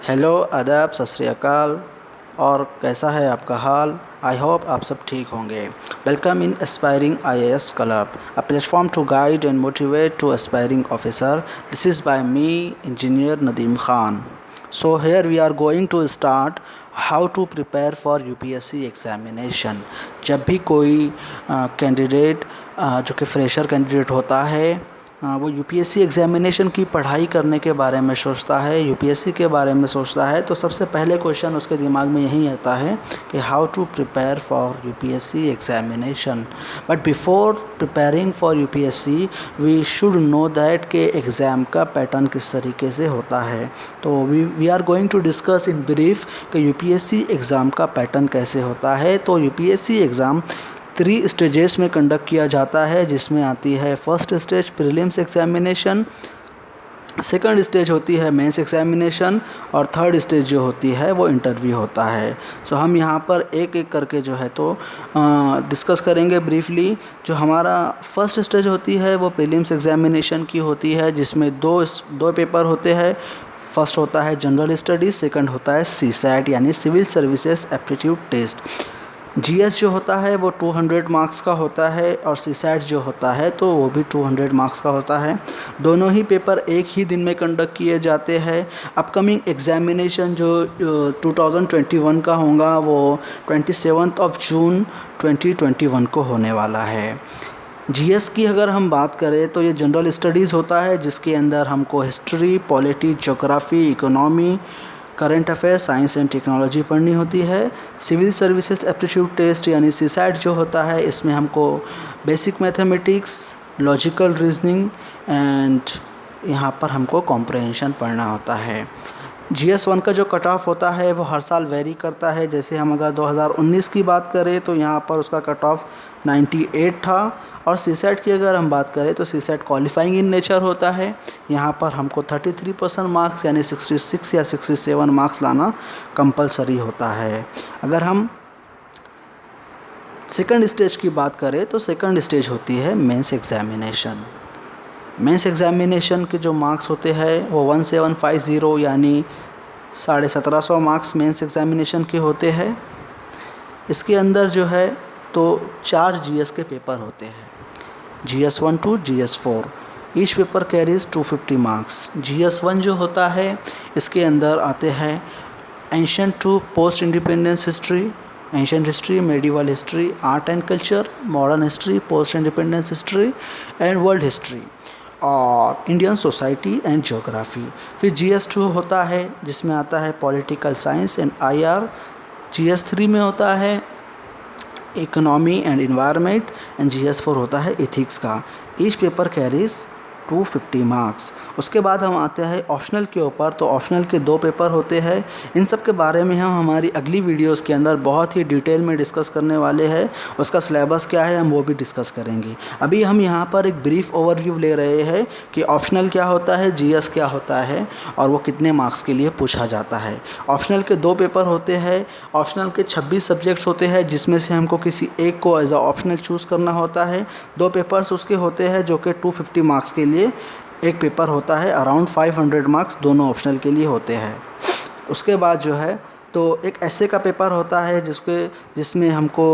Hello, आदाब, सत श्री अकाल। और कैसा है आपका हाल? आई होप आप सब ठीक होंगे। Welcome in aspiring IAS club, a platform to guide and motivate to aspiring officer. This is by me, engineer Nadeem Khan. So here we are going to start how to prepare for UPSC examination. जब भी कोई candidate जो कि fresher candidate होता है वो UPSC examination की पढ़ाई करने के बारे में सोचता है, यूपीएससी के बारे में सोचता है, तो सबसे पहले क्वेश्चन उसके दिमाग में यही आता है कि how to prepare for UPSC examination. But before preparing for UPSC we should know that के एग्ज़ाम का पैटर्न किस तरीके से होता है। तो we are going to discuss in brief कि यूपीएससी एग्ज़ाम का पैटर्न कैसे होता है। तो यूपीएससी एग्ज़ाम 3 स्टेजेस में कंडक्ट किया जाता है, जिसमें आती है first stage prelims examination, second stage होती है मेंस एग्जामिनेशन और थर्ड स्टेज जो होती है वो इंटरव्यू होता है। सो हम यहाँ पर एक एक करके जो है तो डिस्कस करेंगे ब्रीफली। जो हमारा फर्स्ट स्टेज होती है वो प्रीलिम्स एग्जामिनेशन की होती है, जिसमें दो पेपर होते हैं। फर्स्ट होता है जनरल स्टडीज़, सेकंड होता है सीसैट यानी civil services aptitude test. GS जो होता है वो 200 मार्क्स का होता है और सीसैट जो होता है तो वो भी 200 मार्क्स का होता है। दोनों ही पेपर एक ही दिन में कंडक्ट किए जाते हैं। अपकमिंग एग्जामिनेशन जो 2021 का होगा वो 27 जून 2021 को होने वाला है। जीएस की अगर हम बात करें तो ये जनरल स्टडीज़ होता है, जिसके अंदर हमको history, polity, geography, economy, current affairs, science and technology पढ़नी होती है। सिविल सर्विसेज एप्टीट्यूड टेस्ट यानी सीसैट जो होता है, इसमें हमको basic mathematics, logical reasoning and यहाँ पर हमको कॉम्प्रहेंशन पढ़ना होता है। GS1 का जो कट ऑफ होता है वो हर साल वेरी करता है। जैसे हम अगर 2019 की बात करें तो यहाँ पर उसका कट ऑफ 98 था। और सीसैट की अगर हम बात करें तो सीसैट क्वालिफाइंग इन नेचर होता है। यहाँ पर हमको 33% मार्क्स यानी 66 या 67 मार्क्स लाना कंपलसरी होता है। अगर हम सेकंड स्टेज की बात करें तो सेकंड स्टेज होती है मेंस एग्जामिनेशन। मेंस एग्जामिनेशन के जो मार्क्स होते हैं वो 1750 यानी 1750 मार्क्स मेंस एग्जामिनेशन के होते हैं। इसके अंदर जो है तो 4 जीएस के पेपर होते हैं, GS1 to GS4। Each paper carries 250 marks. GS1 जो होता है इसके अंदर आते हैं ancient to post independence history, ancient history, medieval history, art and culture, modern history, post independence history and world history और इंडियन सोसाइटी एंड ज्योग्राफी। फिर GS2 होता है जिसमें आता है political science and IR। GS3 में होता है economy and environment and GS4 होता है इथिक्स का। Each paper carries 250 marks. उसके बाद हम आते हैं ऑप्शनल के ऊपर। तो ऑप्शनल के 2 पेपर होते हैं। इन सब के बारे में हम हमारी अगली वीडियोस के अंदर बहुत ही डिटेल में डिस्कस करने वाले हैं। उसका सिलेबस क्या है हम वो भी डिस्कस करेंगे। अभी हम यहाँ पर एक ब्रीफ ओवरव्यू ले रहे हैं कि ऑप्शनल क्या होता है, GS क्या होता है और वो कितने मार्क्स के लिए पूछा जाता है। ऑप्शनल के 2 पेपर होते हैं। ऑप्शनल के 26 सब्जेक्ट्स होते हैं, जिसमें से हमको किसी एक को एज अ ऑप्शनल चूज़ करना होता है। 2 पेपर्स उसके होते हैं जो कि 250 मार्क्स के लिए एक पेपर होता है। अराउंड 500 मार्क्स दोनों ऑप्शनल के लिए होते हैं। उसके बाद जो है तो एक ऐसे का पेपर होता है जिसमें हमको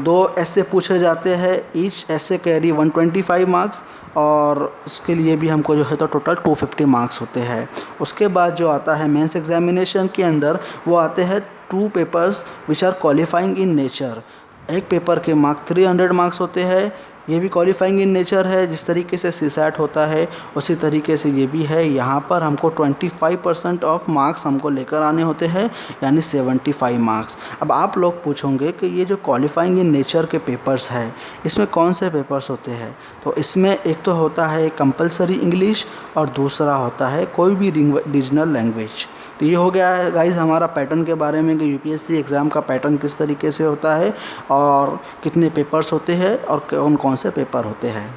2 ऐसे पूछे जाते हैं। ईच ऐसे कैरी 125 मार्क्स और उसके लिए भी हमको जो है तो टोटल 250 मार्क्स होते हैं। उसके बाद जो आता है मेंस एग्जामिनेशन के अंदर वो आते हैं 2 papers which are qualifying in nature. एक पेपर के मार्क्स 300 मार्क्स होते हैं। ये भी क्वालिफाइंग इन नेचर है। जिस तरीके से सीसैट होता है उसी तरीके से ये भी है। यहाँ पर हमको 25% ऑफ मार्क्स हमको लेकर आने होते हैं यानी 75 मार्क्स। अब आप लोग पूछोगे कि ये जो क्वालिफाइंग इन नेचर के पेपर्स है इसमें कौन से पेपर्स होते हैं। तो इसमें एक तो होता है कंपलसरी इंग्लिश और दूसरा होता है कोई भी रीजनल लैंग्वेज। तो ये हो गया है गाइस हमारा पैटर्न के बारे में कि यूपीएससी एग्ज़ाम का पैटर्न किस तरीके से होता है और कितने पेपर्स होते हैं और कौन कौन से पेपर होते हैं।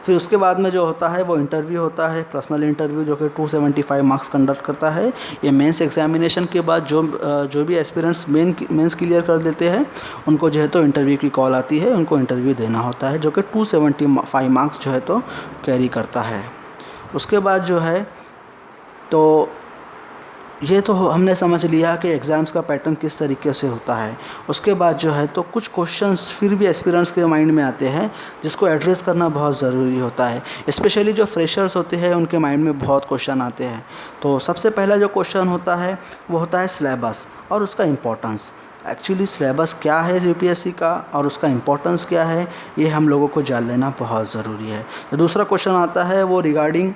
फिर उसके बाद में जो होता है वो इंटरव्यू होता है, पर्सनल इंटरव्यू जो कि 275 मार्क्स कंडक्ट करता है। ये मेंस एग्जामिनेशन के बाद जो भी एस्पिरेंट्स मेंस क्लियर कर देते हैं उनको जो है तो इंटरव्यू की कॉल आती है, उनको इंटरव्यू देना होता है जो कि 275 मार्क्स जो है तो कैरी करता है। उसके बाद जो है तो ये तो हमने समझ लिया कि एग्ज़ाम्स का पैटर्न किस तरीके से होता है। उसके बाद जो है तो कुछ क्वेश्चंस फिर भी एस्पिरेंट्स के माइंड में आते हैं जिसको एड्रेस करना बहुत ज़रूरी होता है। स्पेशली जो फ्रेशर्स होते हैं उनके माइंड में बहुत क्वेश्चन आते हैं। तो सबसे पहला जो क्वेश्चन होता है वो होता है सिलेबस और उसका इम्पोर्टेंस। एक्चुअली सिलेबस क्या है यूपीएससी का और उसका इम्पोर्टेंस क्या है, ये हम लोगों को जान लेना बहुत ज़रूरी है। तो दूसरा क्वेश्चन आता है वो regarding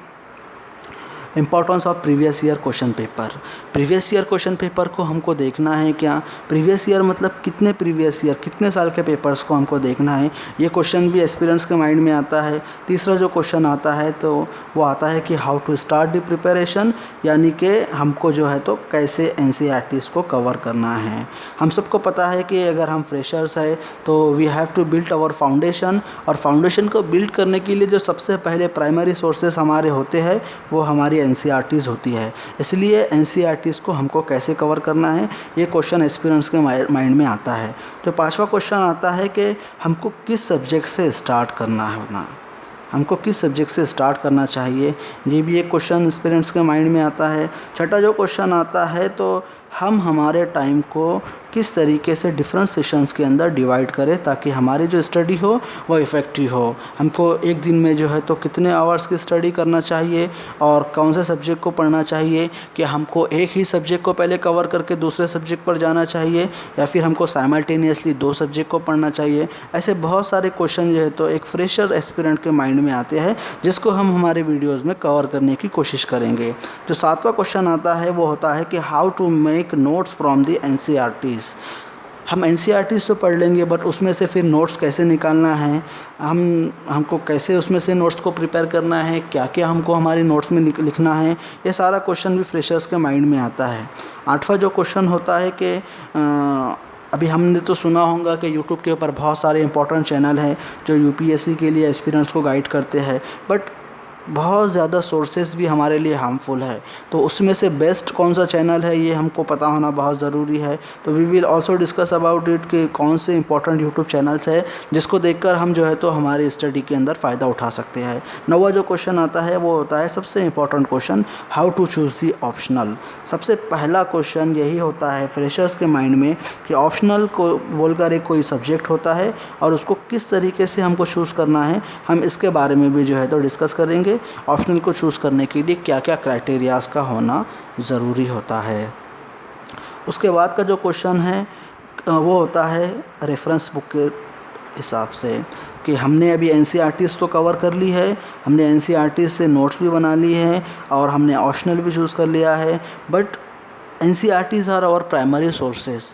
importance of previous year question paper. Previous year question paper को हमको देखना है क्या, प्रीवियस ईयर मतलब कितने प्रीवियस ईयर, कितने साल के पेपर्स को हमको देखना है, ये क्वेश्चन भी एस्पिरेंट्स के माइंड में आता है। तीसरा जो क्वेश्चन आता है तो वो आता है कि how to start the preparation, यानी कि हमको जो है तो कैसे एनसीईआरटीज़ को कवर करना है। हम सबको पता है कि अगर हम फ्रेशर्स है तो we have to build our foundation, और फाउंडेशन को बिल्ड करने के लिए जो सबसे पहले प्राइमरी सोर्सेस हमारे होते हैं वो हमारी एनसीईआरटीज़ होती है। इसलिए एनसीईआरटीज़ को हमको कैसे कवर करना है, ये क्वेश्चन एस्पिरेंट्स के माइंड में आता है। तो पांचवा क्वेश्चन आता है कि हमको किस सब्जेक्ट से स्टार्ट करना है, हमको किस सब्जेक्ट से स्टार्ट करना चाहिए, ये भी एक क्वेश्चन एस्पिरेंट्स के माइंड में आता है। छठा जो क्वेश्चन आता है तो हम हमारे टाइम को किस तरीके से डिफरेंट सेशंस के अंदर डिवाइड करें ताकि हमारी जो स्टडी हो वो इफ़ेक्टिव हो। हमको एक दिन में जो है तो कितने आवर्स की स्टडी करना चाहिए और कौन से सब्जेक्ट को पढ़ना चाहिए, कि हमको एक ही सब्जेक्ट को पहले कवर करके दूसरे सब्जेक्ट पर जाना चाहिए या फिर हमको साइमल्टेनियसली दो सब्जेक्ट को पढ़ना चाहिए। ऐसे बहुत सारे क्वेश्चन जो है तो एक फ्रेशर एस्पिरेंट के माइंड में आते हैं जिसको हम हमारे वीडियोज़ में कवर करने की कोशिश करेंगे। जो सातवां क्वेश्चन आता है वो होता है कि how to make notes from the NCERTs. हम एनसीईआरटीज़ तो पढ़ लेंगे बट उसमें से फिर नोट्स कैसे निकालना है, हमको कैसे उसमें से नोट्स को प्रिपेयर करना है, क्या क्या हमको हमारी नोट्स में लिखना है, ये सारा क्वेश्चन भी फ्रेशर्स के माइंड में आता है। आठवां जो क्वेश्चन होता है कि अभी हमने तो सुना होगा कि यूट्यूब के ऊपर बहुत सारे इंपॉर्टेंट चैनल हैं जो यूपीएससी के लिए एस्पिरेंट्स को गाइड करते हैं, बट बहुत ज़्यादा सोर्सेज भी हमारे लिए हार्मफुल है। तो उसमें से बेस्ट कौन सा चैनल है ये हमको पता होना बहुत ज़रूरी है। तो we will also discuss about it कि कौन से इंपॉर्टेंट यूट्यूब चैनल्स है जिसको देखकर हम जो है तो हमारी स्टडी के अंदर फ़ायदा उठा सकते हैं। नौवां जो क्वेश्चन आता है वो होता है सबसे important question, how to choose the optional. सबसे पहला क्वेश्चन यही होता है फ्रेशर्स के माइंड में कि ऑप्शनल को बोलकर एक कोई सब्जेक्ट होता है और उसको किस तरीके से हमको चूज़ करना है, हम इसके बारे में भी जो है तो डिस्कस करेंगे। ऑप्शनल को चूज़ करने के लिए क्या क्या क्राइटेरियाज़ का होना ज़रूरी होता है। उसके बाद का जो क्वेश्चन है वो होता है रेफरेंस बुक के हिसाब से, कि हमने अभी एनसीईआरटीज़ तो कवर कर ली है, हमने एनसीईआरटीज़ से नोट्स भी बना ली हैं और हमने ऑप्शनल भी चूज़ कर लिया है, but NCERTs are our primary sources.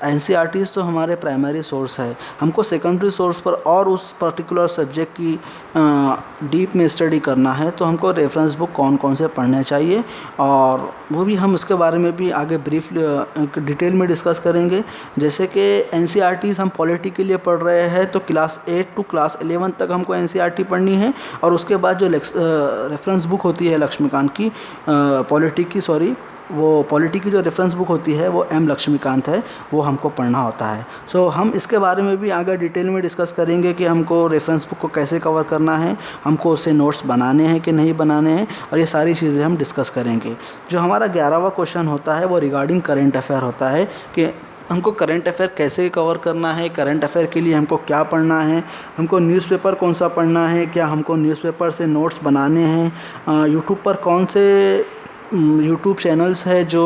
NCERTs तो हमारे प्राइमरी सोर्स है, हमको सेकेंडरी सोर्स पर और उस पर्टिकुलर सब्जेक्ट की डीप में स्टडी करना है तो हमको रेफरेंस बुक कौन कौन से पढ़ने चाहिए, और वो भी हम इसके बारे में भी आगे ब्रीफ डिटेल में डिस्कस करेंगे। जैसे कि एनसीईआरटीज़ हम पॉलिटी के लिए पढ़ रहे हैं तो क्लास 8 टू क्लास 11 तक हमको एनसीईआरटी पढ़नी है, और उसके बाद जो रेफरेंस बुक होती है लक्ष्मीकांत की पॉलिटी की वो पॉलिटी की जो रेफरेंस बुक होती है वो एम लक्ष्मीकांत है, वो हमको पढ़ना होता है। सो हम इसके बारे में भी आगे डिटेल में डिस्कस करेंगे कि हमको रेफरेंस बुक को कैसे कवर करना है, हमको उससे नोट्स बनाने हैं कि नहीं बनाने हैं, और ये सारी चीज़ें हम डिस्कस करेंगे। जो हमारा 11वां क्वेश्चन होता है वो रिगार्डिंग करेंट अफेयर होता है कि हमको करंट अफेयर कैसे कवर करना है, करंट अफेयर के लिए हमको क्या पढ़ना है, हमको न्यूज़पेपर कौन सा पढ़ना है, क्या हमको न्यूज़पेपर से नोट्स बनाने हैं, यूट्यूब पर कौन से यूट्यूब चैनल्स है जो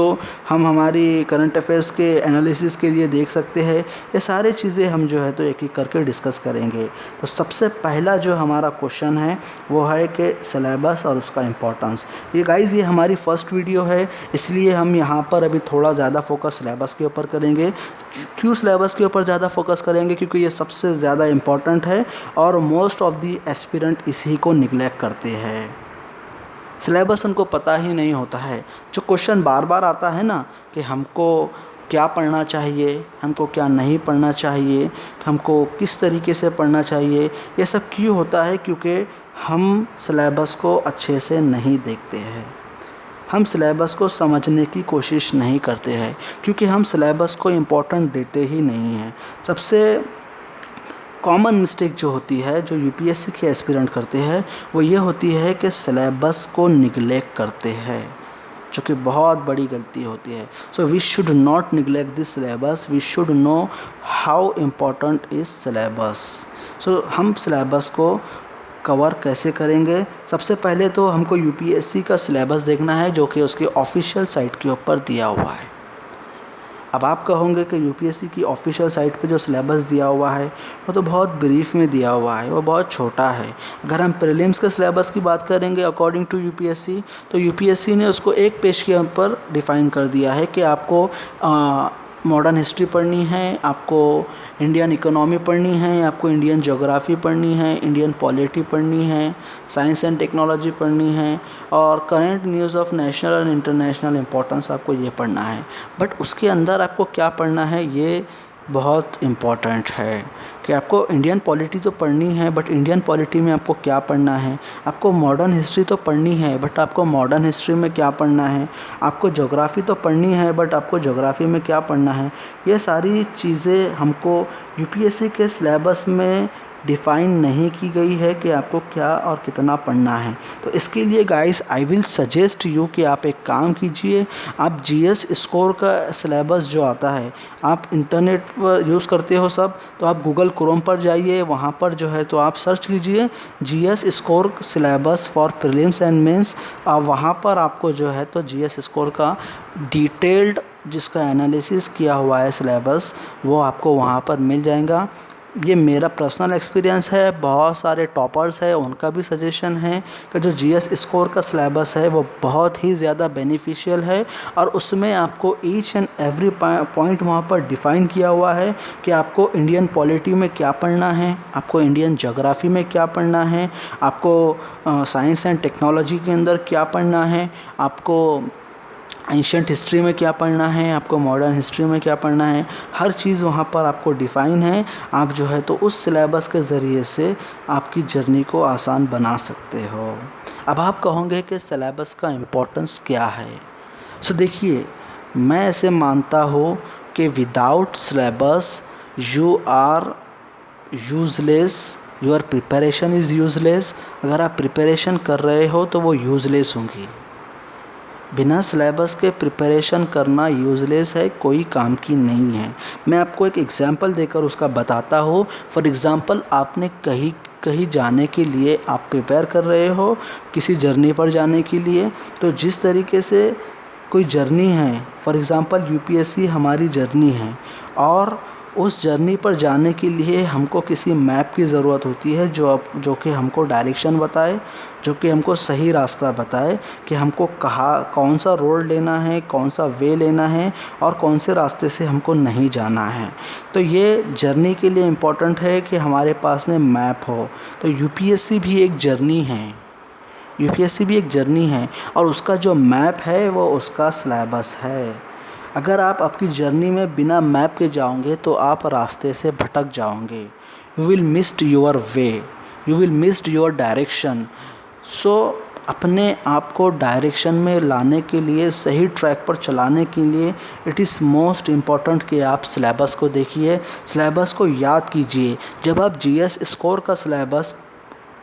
हम हमारी करंट अफेयर्स के एनालिसिस के लिए देख सकते हैं। ये सारी चीज़ें हम जो है तो एक एक करके डिस्कस करेंगे। तो सबसे पहला जो हमारा क्वेश्चन है वो है कि सिलेबस और उसका इम्पोर्टेंस। ये गाइज़ ये हमारी फर्स्ट वीडियो है, इसलिए हम यहाँ पर अभी थोड़ा ज़्यादा फोकस सिलेबस के ऊपर करेंगे। क्यों सिलेबस के ऊपर ज़्यादा फोकस करेंगे? क्योंकि ये सबसे ज़्यादा इम्पॉर्टेंट है और मोस्ट ऑफ दी एस्पिरेंट इसी को निगलेक्ट करते हैं। सिलेबस उनको पता ही नहीं होता है। जो क्वेश्चन बार बार आता है ना कि हमको क्या पढ़ना चाहिए, हमको क्या नहीं पढ़ना चाहिए, हमको किस तरीके से पढ़ना चाहिए, ये सब क्यों होता है? क्योंकि हम सिलेबस को अच्छे से नहीं देखते हैं, हम सिलेबस को समझने की कोशिश नहीं करते हैं, क्योंकि हम सिलेबस को इम्पोर्टेंट देते ही नहीं हैं। सबसे कॉमन मिस्टेक जो होती है जो यूपीएससी के एस्पिरेंट करते हैं वो ये होती है कि सिलेबस को निगलेक्ट करते हैं। जो कि बहुत बड़ी गलती होती है। So we should not neglect this syllabus, we should know how important is syllabus. So हम सिलेबस को कवर कैसे करेंगे? सबसे पहले तो हमको यूपीएससी का सिलेबस देखना है जो कि उसकी ऑफिशियल साइट के ऊपर दिया हुआ है। अब आप कहोगे कि यूपीएससी की ऑफिशियल साइट पे जो सिलेबस दिया हुआ है वो तो बहुत ब्रीफ में दिया हुआ है, वो बहुत छोटा है। अगर हम प्रीलिम्स के सिलेबस की बात करेंगे अकॉर्डिंग टू यूपीएससी, तो यूपीएससी ने उसको एक पेज के ऊपर डिफ़ाइन कर दिया है कि आपको मॉडर्न हिस्ट्री पढ़नी है, आपको इंडियन इकोनॉमी पढ़नी है, आपको इंडियन ज्योग्राफी पढ़नी है, इंडियन पॉलिटी पढ़नी है, साइंस एंड टेक्नोलॉजी पढ़नी है, और current news of national and international importance आपको ये पढ़ना है। बट उसके अंदर आपको क्या पढ़ना है ये बहुत इम्पॉर्टेंट है कि आपको इंडियन पॉलिटी तो पढ़नी है, बट इंडियन पॉलिटी में आपको क्या पढ़ना है। आपको मॉडर्न हिस्ट्री तो पढ़नी है, बट आपको मॉडर्न हिस्ट्री में क्या पढ़ना है। आपको ज्योग्राफी तो पढ़नी है, बट आपको ज्योग्राफी में क्या पढ़ना है। ये सारी चीज़ें हमको यूपीएससी के सिलेबस में डिफ़ाइन नहीं की गई है कि आपको क्या और कितना पढ़ना है। तो इसके लिए guys I will suggest you कि आप एक काम कीजिए, आप जीएस स्कोर का सिलेबस जो आता है, आप इंटरनेट पर यूज़ करते हो सब, तो आप गूगल क्रोम पर जाइए, वहाँ पर जो है तो आप सर्च कीजिए GS score syllabus for prelims and mains. वहाँ पर आपको जो है तो जीएस स्कोर का डिटेल्ड जिसका एनालिसिस किया हुआ है सिलेबस, वो आपको वहाँ पर मिल जाएगा। ये मेरा पर्सनल एक्सपीरियंस है, बहुत सारे टॉपर्स हैं उनका भी सजेशन है कि जो जीएस स्कोर का सिलेबस है वो बहुत ही ज़्यादा बेनिफिशियल है, और उसमें आपको ईच एंड एवरी पॉइंट वहाँ पर डिफ़ाइन किया हुआ है कि आपको इंडियन पॉलिटी में क्या पढ़ना है, आपको इंडियन ज्योग्राफी में क्या पढ़ना है, आपको साइंस एंड टेक्नोलॉजी के अंदर क्या पढ़ना है, आपको एंशियंट हिस्ट्री में क्या पढ़ना है, आपको मॉडर्न हिस्ट्री में क्या पढ़ना है। हर चीज़ वहाँ पर आपको डिफ़ाइन है। आप जो है तो उस सिलेबस के ज़रिए से आपकी जर्नी को आसान बना सकते हो। अब आप कहोगे कि सिलेबस का इम्पोर्टेंस क्या है। सो देखिए, मैं ऐसे मानता हूँ कि without syllabus you are useless, your preparation is useless. अगर आप प्रिपरेशन कर रहे हो तो वो यूज़लेस होंगी। बिना सिलेबस के प्रिपरेशन करना यूज़लेस है, कोई काम की नहीं है। मैं आपको एक एग्जांपल देकर उसका बताता हूँ। फॉर एग्ज़ाम्पल, आपने कहीं जाने के लिए आप प्रिपेयर कर रहे हो, किसी जर्नी पर जाने के लिए, तो जिस तरीके से कोई जर्नी है, फॉर एग्ज़ाम्पल यूपीएससी हमारी जर्नी है, और उस जर्नी पर जाने के लिए हमको किसी मैप की ज़रूरत होती है जो कि हमको डायरेक्शन बताए, जो कि हमको सही रास्ता बताए कि हमको कौन सा रोड लेना है, कौन सा वे लेना है, और कौन से रास्ते से हमको नहीं जाना है। तो ये जर्नी के लिए इम्पोर्टेंट है कि हमारे पास में मैप हो। तो यूपीएससी भी एक जर्नी है, यूपीएससी भी एक जर्नी है, और उसका जो मैप है वो उसका सिलेबस है। अगर आप आपकी जर्नी में बिना मैप के जाओगे तो आप रास्ते से भटक जाओगे। You will missed your way, you will missed your direction. So अपने आप को डायरेक्शन में लाने के लिए, सही ट्रैक पर चलाने के लिए, इट इज़ मोस्ट इम्पॉर्टेंट कि आप सिलेबस को देखिए, सिलेबस को याद कीजिए। जब आप जीएस स्कोर का सिलेबस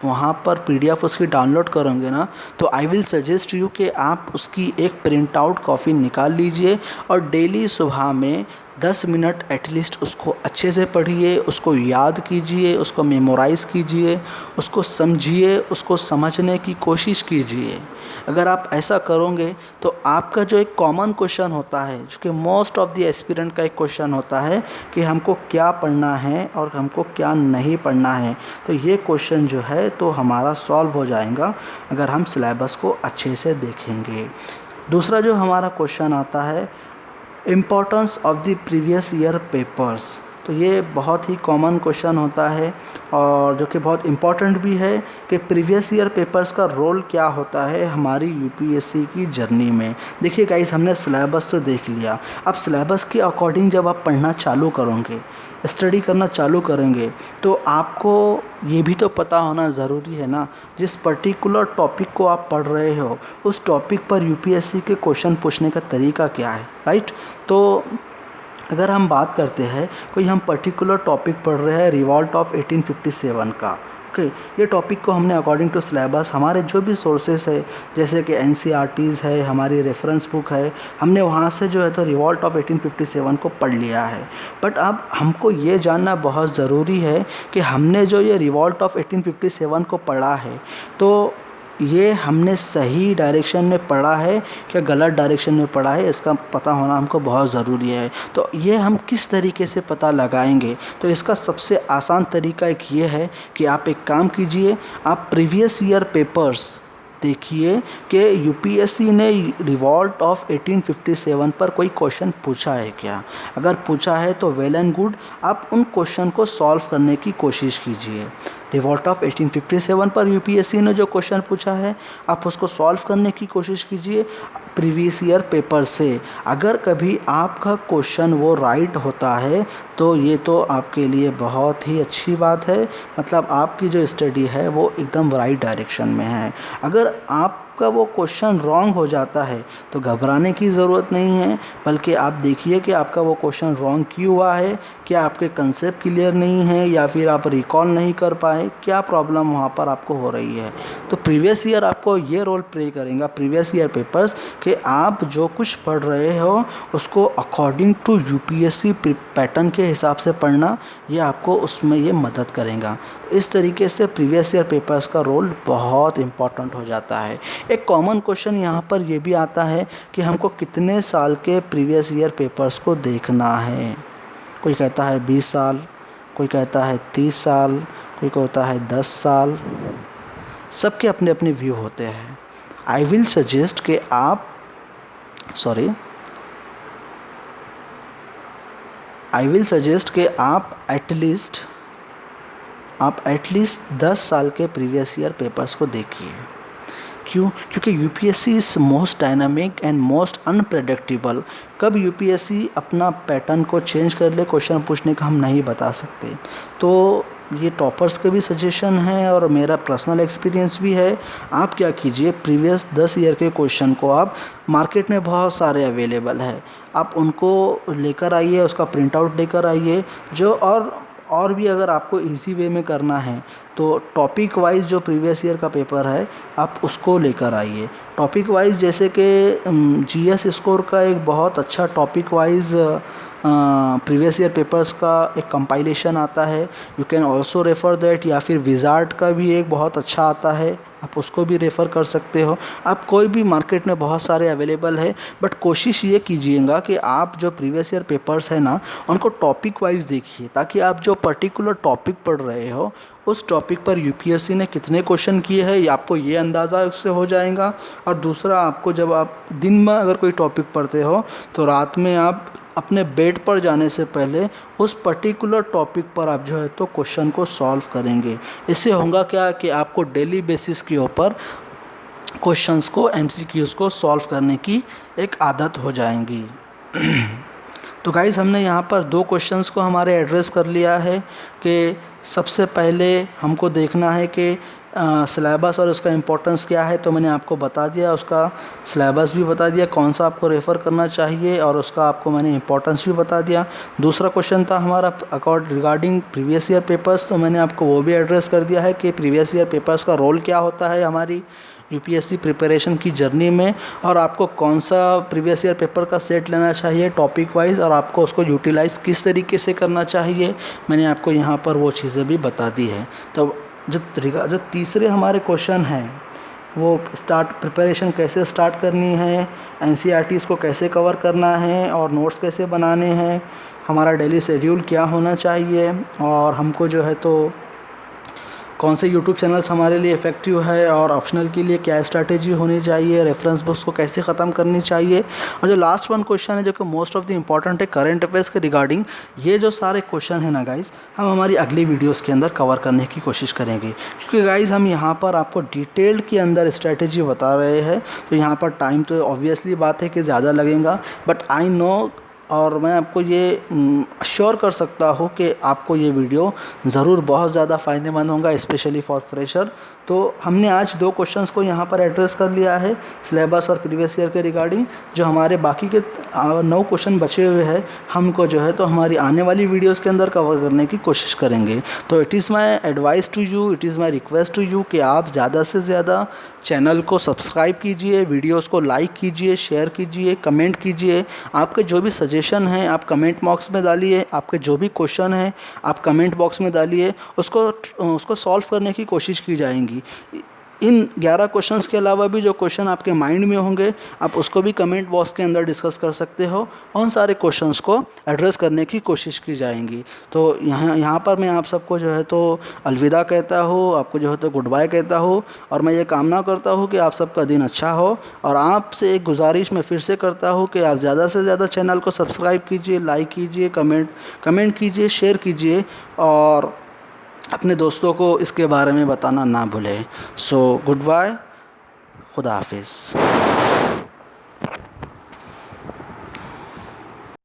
वहाँ पर पीडीएफ उसकी डाउनलोड करोगे ना, तो आई विल सजेस्ट यू कि आप उसकी एक प्रिंट आउट कॉपी निकाल लीजिए, और डेली सुबह में 10 मिनट एटलीस्ट उसको अच्छे से पढ़िए, उसको याद कीजिए, उसको मेमोराइज़ कीजिए, उसको समझिए, उसको समझने की कोशिश कीजिए। अगर आप ऐसा करोगे तो आपका जो एक कॉमन क्वेश्चन होता है, जो कि मोस्ट ऑफ द एस्पिरेंट का एक क्वेश्चन होता है कि हमको क्या पढ़ना है और हमको क्या नहीं पढ़ना है, तो ये क्वेश्चन जो है तो हमारा सॉल्व हो जाएगा अगर हम सिलेबस को अच्छे से देखेंगे। दूसरा जो हमारा क्वेश्चन आता है, importance of the previous year papers. तो ये बहुत ही कॉमन क्वेश्चन होता है, और जो कि बहुत इम्पॉर्टेंट भी है कि प्रीवियस ईयर पेपर्स का रोल क्या होता है हमारी यूपीएससी की जर्नी में। देखिए गाइस, हमने सिलेबस तो देख लिया। अब सिलेबस के अकॉर्डिंग जब आप पढ़ना चालू करोगे, स्टडी करना चालू करेंगे, तो आपको ये भी तो पता होना ज़रूरी है ना, जिस पर्टिकुलर टॉपिक को आप पढ़ रहे हो उस टॉपिक पर यूपीएससी के क्वेश्चन पूछने का तरीका क्या है, राइट। तो अगर हम बात करते हैं, कोई हम पर्टिकुलर टॉपिक पढ़ रहे हैं रिवॉल्ट ऑफ 1857 का, ओके, ये टॉपिक को हमने अकॉर्डिंग टू सिलेबस हमारे जो भी सोर्सेस है जैसे कि एनसीईआरटीज़ है, हमारी रेफरेंस बुक है, हमने वहाँ से जो है तो रिवॉल्ट ऑफ 1857 को पढ़ लिया है। बट अब हमको ये जानना बहुत ज़रूरी है कि हमने जो ये रिवॉल्ट ऑफ 1857 को पढ़ा है तो ये हमने सही डायरेक्शन में पढ़ा है क्या गलत डायरेक्शन में पढ़ा है, इसका पता होना हमको बहुत ज़रूरी है। तो ये हम किस तरीके से पता लगाएंगे, तो इसका सबसे आसान तरीका एक ये है कि आप एक काम कीजिए, आप प्रीवियस ईयर पेपर्स देखिए कि यूपीएससी ने रिवॉल्ट ऑफ 1857 पर कोई क्वेश्चन पूछा है क्या। अगर पूछा है तो वेल एंड गुड, आप उन क्वेश्चन को सॉल्व करने की कोशिश कीजिए। रिवॉल्ट ऑफ 1857 पर यूपीएससी ने जो क्वेश्चन पूछा है आप उसको सॉल्व करने की कोशिश कीजिए प्रीवियस ईयर पेपर से। अगर कभी आपका क्वेश्चन वो राइट होता है तो ये तो आपके लिए बहुत ही अच्छी बात है, मतलब आपकी जो स्टडी है वो एकदम राइट डायरेक्शन में है। अगर आपका वो क्वेश्चन रॉन्ग हो जाता है तो घबराने की ज़रूरत नहीं है, बल्कि आप देखिए कि आपका वो क्वेश्चन रॉन्ग क्यों हुआ है, क्या आपके कंसेप्ट क्लियर नहीं है या फिर आप रिकॉल नहीं कर पाए, क्या प्रॉब्लम वहाँ पर आपको हो रही है। तो प्रीवियस ईयर आपको ये रोल प्ले करेगा, प्रीवियस ईयर पेपर्स, कि आप जो कुछ पढ़ रहे हो उसको अकॉर्डिंग टू यूपीएससी पैटर्न के हिसाब से पढ़ना, ये आपको उसमें ये मदद करेगा। इस तरीके से प्रीवियस ईयर पेपर्स का रोल बहुत इम्पॉर्टेंट हो जाता है। एक कॉमन क्वेश्चन यहाँ पर ये भी आता है कि हमको कितने साल के प्रीवियस ईयर पेपर्स को देखना है। कोई कहता है 20 साल, कोई कहता है 30 साल, कोई कहता है 10 साल, सबके अपने अपने व्यू होते हैं। आई विल सजेस्ट कि आप एटलीस्ट 10 साल के प्रीवियस ईयर पेपर्स को देखिए। क्यों? क्योंकि UPSC is most dynamic and most unpredictable. कब यूपीएससी अपना पैटर्न को चेंज कर ले क्वेश्चन पूछने का हम नहीं बता सकते। तो ये टॉपर्स के भी सजेशन है और मेरा पर्सनल एक्सपीरियंस भी है। आप क्या कीजिए, प्रीवियस 10 ईयर के क्वेश्चन को आप, मार्केट में बहुत सारे अवेलेबल है, आप उनको लेकर आइए, उसका प्रिंट आउट लेकर आइए। जो और भी अगर आपको इजी वे में करना है तो टॉपिक वाइज जो प्रीवियस ईयर का पेपर है आप उसको लेकर आइए। टॉपिक वाइज जैसे कि जीएस स्कोर का एक बहुत अच्छा topic wise previous year papers का एक कंपाइलेशन आता है, you can also refer that. या फिर विजार्ड का भी एक बहुत अच्छा आता है, आप उसको भी रेफ़र कर सकते हो। आप कोई भी, मार्केट में बहुत सारे अवेलेबल है, बट कोशिश ये कीजिएगा कि आप जो प्रीवियस ईयर पेपर्स है ना उनको टॉपिक वाइज देखिए, ताकि आप जो पर्टिकुलर टॉपिक पढ़ रहे हो उस टॉपिक पर यूपीएससी ने कितने क्वेश्चन किए हैं ये आपको ये अंदाज़ा उससे हो जाएगा। और दूसरा, आपको जब आप दिन में अगर कोई टॉपिक पढ़ते हो तो रात में आप अपने बेड पर जाने से पहले उस पर्टिकुलर टॉपिक पर आप जो है तो क्वेश्चन को सॉल्व करेंगे। इससे होगा क्या कि आपको डेली बेसिस के ऊपर क्वेश्चंस को, एमसीक्यूज़ को सॉल्व करने की एक आदत हो जाएंगी। तो गाइज़, हमने यहाँ पर 2 क्वेश्चंस को हमारे एड्रेस कर लिया है कि सबसे पहले हमको देखना है कि सिलेबस और उसका इम्पोर्टेंस क्या है। तो मैंने आपको बता दिया, उसका सिलेबस भी बता दिया, कौन सा आपको रेफ़र करना चाहिए, और उसका आपको मैंने इम्पोर्टेंस भी बता दिया। दूसरा क्वेश्चन था हमारा रिगार्डिंग प्रीवियस ईयर पेपर्स, तो मैंने आपको वो भी एड्रेस कर दिया है कि प्रीवियस ईयर पेपर्स का रोल क्या होता है हमारी यूपीएससी प्रिपरेशन की जर्नी में, और आपको कौन सा प्रीवियस ईयर पेपर का सेट लेना चाहिए टॉपिक वाइज, और आपको उसको यूटिलाइज़ किस तरीके से करना चाहिए, मैंने आपको यहाँ पर वो चीज़ें भी बता दी है। तो जो तीसरे हमारे क्वेश्चन हैं वो प्रिपरेशन कैसे स्टार्ट करनी है, एनसीईआरटीज़ को कैसे कवर करना है, और नोट्स कैसे बनाने हैं, हमारा डेली शेड्यूल क्या होना चाहिए, और हमको जो है तो कौन से यूट्यूब चैनल्स हमारे लिए इफ़ेक्टिव है, और ऑप्शनल के लिए क्या स्ट्रैटेजी होनी चाहिए, रेफरेंस बुक्स को कैसे ख़त्म करनी चाहिए। और जो लास्ट वन क्वेश्चन है जो कि मोस्ट ऑफ द इम्पॉर्टेंट है करंट अफेयर्स के रिगार्डिंग, ये जो सारे क्वेश्चन है ना गाइज़, हम हमारी अगली वीडियोज़ के अंदर कवर करने की कोशिश करेंगे, क्योंकि गाइज़ हम यहाँ पर आपको डिटेल्ड के अंदर स्ट्रैटेजी बता रहे हैं। तो यहाँ पर टाइम तो ऑब्वियसली बात है कि ज़्यादा लगेगा, बट आई नो और मैं आपको ये अश्योर कर सकता हूँ कि आपको ये वीडियो ज़रूर बहुत ज़्यादा फ़ायदेमंद होगा, स्पेशली फॉर फ्रेशर। तो हमने आज 2 क्वेश्चंस को यहाँ पर एड्रेस कर लिया है सिलेबस और प्रीवियस ईयर के रिगार्डिंग। जो हमारे बाकी के 9 क्वेश्चन बचे हुए हैं हमको जो है तो हमारी आने वाली वीडियोज़ के अंदर कवर करने की कोशिश करेंगे। तो it is my advice to you, it is my request to you कि आप ज़्यादा से ज़्यादा चैनल को सब्सक्राइब कीजिए, वीडियोज़ को लाइक कीजिए, शेयर कीजिए, कमेंट कीजिए। आपके जो भी सजेशन हैं आप कमेंट बॉक्स में डालिए, आपके जो भी क्वेश्चन हैं आप कमेंट बॉक्स में डालिए, उसको सॉल्व करने की कोशिश की जाएगी। इन 11 क्वेश्चंस के अलावा भी जो क्वेश्चन आपके माइंड में होंगे आप उसको भी कमेंट बॉक्स के अंदर डिस्कस कर सकते हो। उन सारे क्वेश्चंस को एड्रेस करने की कोशिश की जाएंगी। तो यहाँ पर मैं आप सबको जो है तो अलविदा कहता हूँ, आपको जो है तो गुड बाय कहता हूँ, और मैं ये कामना करता हूँ कि आप सबका दिन अच्छा हो। और आपसे एक गुजारिश मैं फिर से करता हूँ कि आप ज़्यादा से ज़्यादा चैनल को सब्सक्राइब कीजिए, लाइक कीजिए, कमेंट कीजिए, शेयर कीजिए, और अपने दोस्तों को इसके बारे में बताना ना भूलें। सो गुड बाय, खुदा हाफिज़।